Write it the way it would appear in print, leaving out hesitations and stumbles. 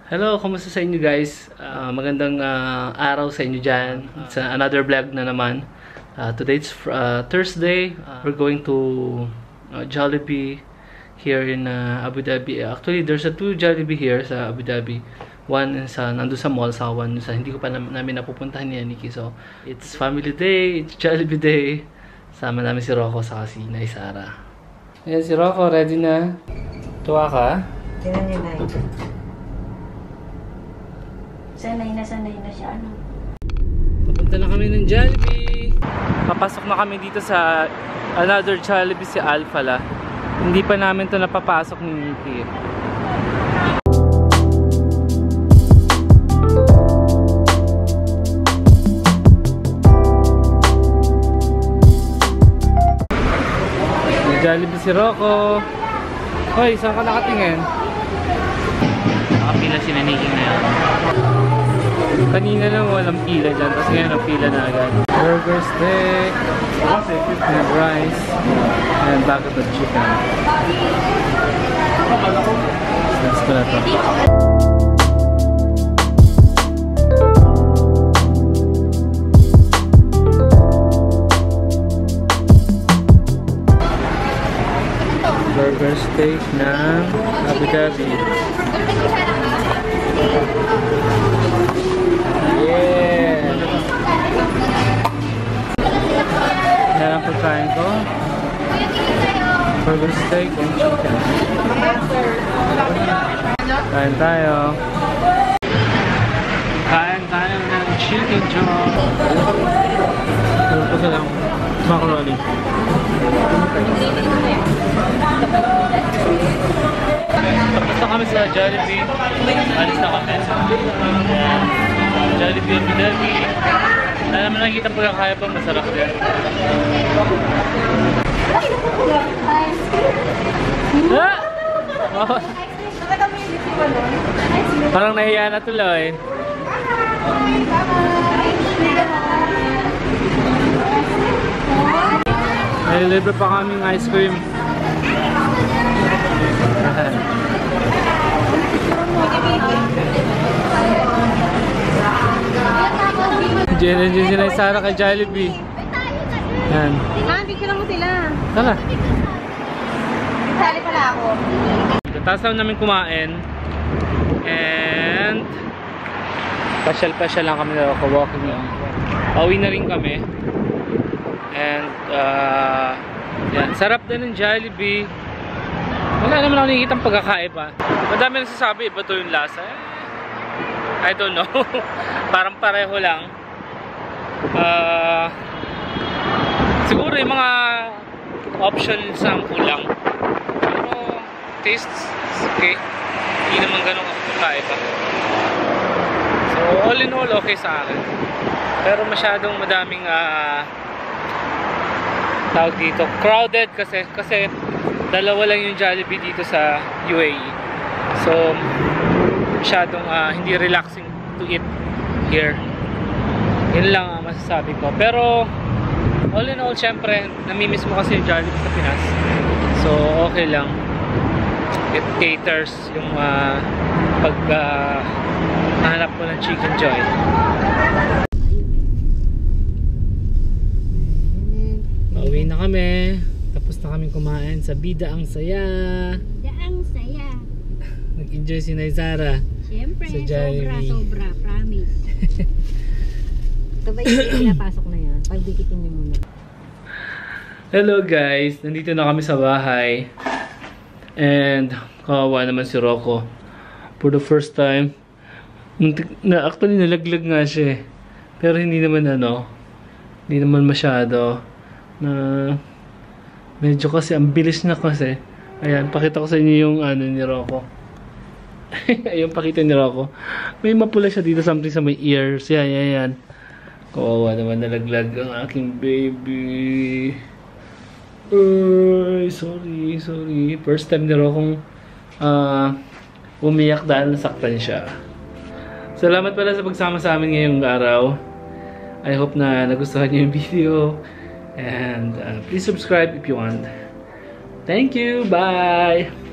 Hello, kumusta sa inyo guys? Magandang araw sa inyo dyan. It's another vlog na naman. Today's Thursday. We're going to Jollibee here in Abu Dhabi. Actually, there's two Jollibee here sa Abu Dhabi. One is nandun sa mall, sa one sa hindi ko pa namin napupuntahan ni Nikki. So, it's family day, it's Jollibee day. Sama namin si Rocco sa si Nay Sara. Ayan si Rocco, ready na? Tuwa ka? Tingnan niya na ito. Sanay na siya, ano? Papunta na kami ng Jollibee. Papasok na kami dito sa another Jollibee, si Alphala. Hindi pa namin to napapasok ni Nikki. Jollibee si Rocco. Hoy, saan ka nakatingin? Nakapila si Nikki ngayon. Kanina lang walang pila dyan, tapos ngayon ang pila na agad. Burger steak, and rice, and bucket of chicken. Let's go na to. Burger steak ng Abu Dhabi. Yeah! Yan ang pagkain ko. Burger steak and chicken. Kain tayo. Kain tayo ng chicken chop. Ano pa silang macaroni. Tapos na kami sa Jollibee. Alis na kami. Jollibee Abu Dhabi. Wala naman nakikita pagkakaya pa, masarap din. Parang nahiya na tuloy. May libre pa kaming ice cream. Diyan si Nay Sara kay Jollibee. Yan. Picture mo sila. Tara. Sali pala ako. Tapos lang namin kumain. And pasyal-pasyal lang kami na walking lang. Pauwi na rin kami. And yan. Sarap din ng Jollibee. Wala naman ako nakikitang pagkakaiba. Madami nagsasabi, iba to yung lasa. I don't know. Parang pareho lang. Siguro yung mga options ang kulang. Pero tastes okay. Hindi naman ganun kakaiba. So all in all okay sa akin. Pero masyadong madaming tawag dito, crowded kasi dalawa lang yung Jollibee dito sa UAE. So masyadong hindi relaxing to eat here. Yun lang ang masasabi ko. Pero all in all, syempre namimiss mo kasi yung Jollibee sa Pinas. So okay lang. It caters yung hanap mo ng Chicken Joy. Pauwi na kami. Tapos na kami kumain sa Bida ang Saya. Bida ang Saya. Nag-enjoy si Nay Sara. Siyempre, sa sobra, promise. Ito ba yung pinapasok na yan? Pagdikitin niyo muna. Hello guys, nandito na kami sa bahay. And kawawa naman si Rocco. For the first time, actually nalaglag nga siya. Pero hindi naman hindi naman masyado. Medyo kasi ang bilis na kasi. Ayan, pakita ko sa inyo yung ni Rocco. Ayun, pakita ni Rocco. May mapula siya dito, something sa may ears. Yan. Kawawa naman, nalaglag ang aking baby. Ay, sorry. First time ni Rocco umiyak dahil nasaktan siya. Salamat pala sa pagsama sa amin ngayong araw. I hope na nagustuhan niyo yung video. And please subscribe if you want. Thank you. Bye.